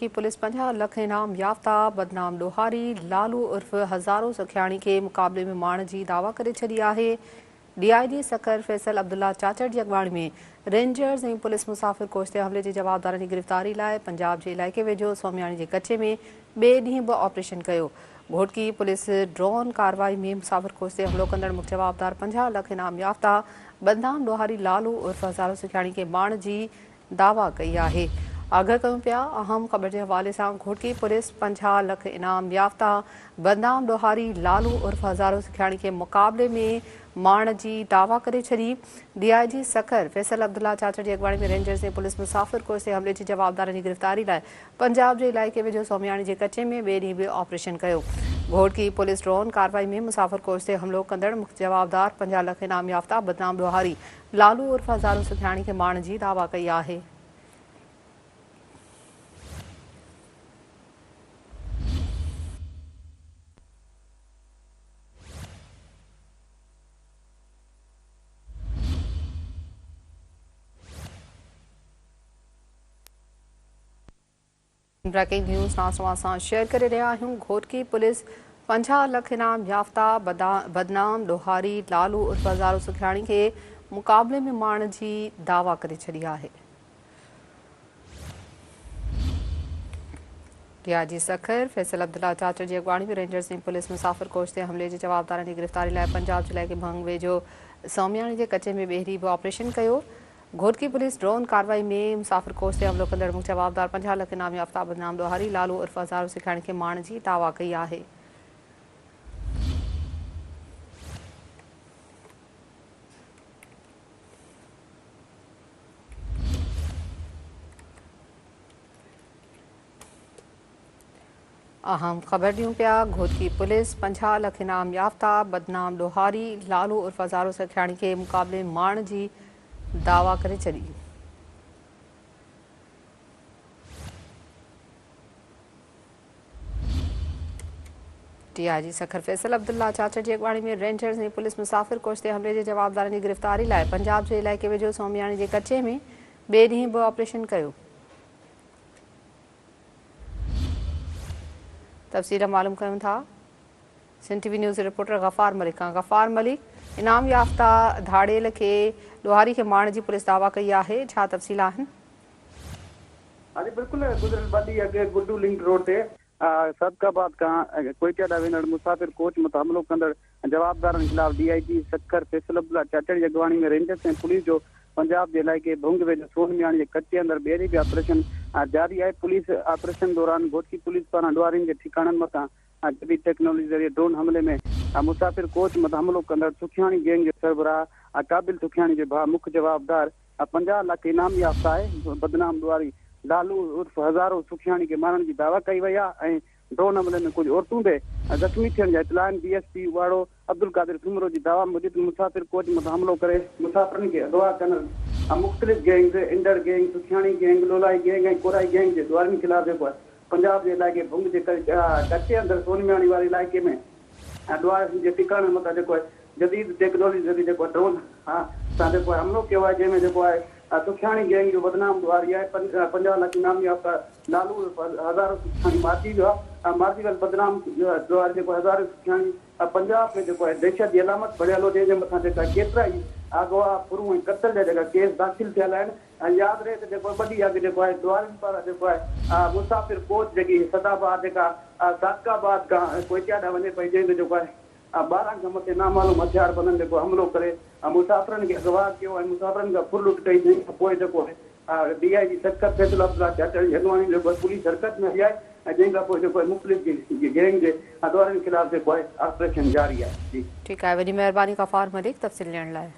की पुलिस 50 लाख इनाम याफ्ता बदनाम लोहारी लालू उर्फ हज़ारो सखियाणी के मुक़ाबले में माण जी दावा करे छॾी आहे। DIG सकर फैसल अब्दुल्ला चाचड़ जी अॻवाणी में रेंजर्स ऐं पुलिस मुसाफ़िर कोच ते हमले जी जवाबदारनि जी गिरफ़्तारी लाइ पंजाब जे इलाइक़े वेझो सोमियाणी जे कचे में ॿिए ॾींहुं बि ऑपरेशन कयो। घोटकी पुलिस ड्रोन कार्रवाई में मुसाफ़िर कोच ते हमलो कंदड़ मुख्य जवाबदार 50 लाख इनाम याफ्ता बदनाम लोहारी लालू उर्फ हज़ारो सखियाणी के माण जी दावा कई आहे। आगाह कयूं पिया अहम ख़बर के हवाले से घोटकी पुलिस 50 लाख इनाम याफ्ता बदनाम लोहारी लालू उर्फ हज़ारो सखियाणी के मुक़ाबले में माण जी दावा करे छॾी। DIG सकर फैसल अब्दुल्ला चाचड़ जी अॻवाणी में रेंजर्स ऐं पुलिस मुसाफ़िर कोच ते हमले जी जवाबदारनि जी गिरफ़्तारी लाइ पंजाब जे इलाइक़े वेझो सोमियाणी जे कचे में ॿिए ॾींहुं बि ऑपरेशन कयो। घोटकी पुलिस ड्रोन कार्रवाई में मुसाफ़िर कोच ते हमलो कंदड़ मुख्य जवाबदार 50 लाख इनाम याफ्ता बदनाम लोहारी लालू उर्फ हज़ारो सखियाणी के माण जी दावा कई आहे। ब्रेकिंग न्यूज़ नासवा सां शेयर करे रहिया आहियूं। घोटकी पुलिस 50 लाख इनाम याफ्ता बदनाम लोहारी लालू उर्फ हज़ारो सखियाणी के मुक़ाबले में माण जी दावा करे छॾी आहे। DIG सखर फैसल अब्दुल्ला चाचड़ जी अॻवाणी में रेंजर्स ऐं पुलिस मुसाफ़िर कोच ते हमले जे जवाबदारनि जी गिरफ़्तारी लाइ पंजाब जे इलाइक़े भंग वेझो सोमियाणी जे कचे में ॿिए ॾींहुं बि ऑपरेशन कयो। घोटकी पुलिस ड्रोन कार्रवाई में मुसाफ़िर कोच ते हमलो कंदड़ मुख्य जवाबदार 50 लाख इनाम याफ्ता बदनाम लोहारी लालू उर्फ हज़ारो सखियाणी के माण जी दावा कई आहे। अहम ख़बर ॾियूं पिया घोटकी पुलिस 50 लाख इनाम याफ्ता बदनाम लोहारी लालू उर्फ हज़ारो सखियाणी के मुक़ाबले माण जी दावा करे छॾी। DIG सखर फैसल अब्दुल्ला चाचड़ जी अॻवाणी में रेंजर्स ऐं पुलिस मुसाफ़िर कोच ते हमले जे जवाबदारनि जी गिरफ़्तारी लाइ पंजाब जे इलाइक़े वेझो सोमियाणी जे कचे में ॿिए ॾींहुं बि ऑपरेशन कयो। तफ़सील मालूम कयूं था Sindh TV news reporter Ghaffar Malik Khan. Ghaffar Malik, इनाम याफ्ता धाड़ेल के लोहारी के माण जी पुलिस दावा कई आहे, छा तफ़सील आहिनि? हाँ जी बिल्कुल गुजरियल ॿ ॾींहं अॻु गुड्डू लिंक रोड ते सदकाबाद खां कोयटा ॾांहुं वेंदड़ मुसाफ़िर कोच मथां हमलो कंदड़ जवाबदारनि ख़िलाफ़ DIG सकर फैसल अब्दुल्ला चाचड़ जी अॻवाणी में रेंजर्स ऐं पुलिस जो पंजाब जे इलाइक़े भुंग वेझो सोनमियाणी जे कचे अंदरि ॿिए ॾींहुं बि ऑपरेशन जारी आहे। पुलिस ऑपरेशन दौरान घोटकी पुलिस पारां ॾुआरियुनि जे ठिकाणनि मथां जदीद टेक्नोलॉजी ज़रिए ड्रोन हमले में मुसाफ़िर कोच मथां हमलो कंदड़ सुखियाणी गैंग जे सरबराह काबिल सुखियाणी जे भाउ मुख्य जवाबदार 50 लाख इनाम याफ्ता आहे बदनाम ॾुआरी लालू उर्फ हज़ारो सुखियाणी के मारण की दावा कई वही है। ड्रोन हमले में कुछ औरतों भी जख्मी थियण जा इतला आहिनि। DSP वाड़ो अब्दुल कादिर सुमरो की दावा मुजिब मुसाफ़िर कोच मथां हमलो करे मुसाफ़िरनि के अगवा कंदड़ मुख़्तलिफ़ गैंग इंडर गैंग सुखियाणी गैंग लोलाई गैंग ऐं कोराई गैंग के ॾुआरियुनि ख़िलाफ़ जेको आहे पंजाब के इलाइक़े भुंग जे कचे अंदरि सोनमियाणी वारे इलाइक़े में ॾुआरियुनि जे ठिकाणनि मथां जेको आहे जदीद टेक्नोलॉजी ज़रिए जेको आहे ड्रोन सां जेको आहे हमलो कयो आहे, जंहिंमें जेको आहे सुखियाणी गैंग जो बदनाम ॾुआरी आहे 50 लाख इनाम याफ्ता लालू हज़ारो सुखियाणी मारजी जो आहे मारजी वाल बदनाम ॾुआरी जेको हज़ारो सुखियाणी पंजाब में जेको आहे दहशत जी अलामत बढ़ियल हो, जंहिंजे मथां जेका केतिरा ई अगवा पुरू ऐं क़त्ल जा जेका केस दाख़िल थियल आहिनि। ऐं यादि रहे त जेको ॿ ॾींहं अॻु जेको आहे ॾुआरियुनि पारां जेको आहे मुसाफ़िर कोच जेकी सदाबाद जेका सादकाबाद खां कोयटा ॾांहुं वञे पई, जंहिंमें जेको आहे 12 खां मथे नामालूम हथियार बंदनि जेको हमलो करे मुसाफ़िरनि खे अगवा कयो ऐं मुसाफ़िरनि खां फुल लुट कई, जंहिं खां पोइ जेको आहे DIG सकर फैसल अब्दुल्ला चाचड़ जी अॻवाणी जेको पुलिस हरकत में आई आहे ऐं जंहिं खां पोइ जेको आहे मुख़्तलिफ़ गैंग जे ॾुआरियुनि ख़िलाफ़ जेको आहे ऑपरेशन जारी आहे। जी ठीकु आहे, वॾी महिरबानी गफ़ार मलिक तफ़सील ॾियण लाइ।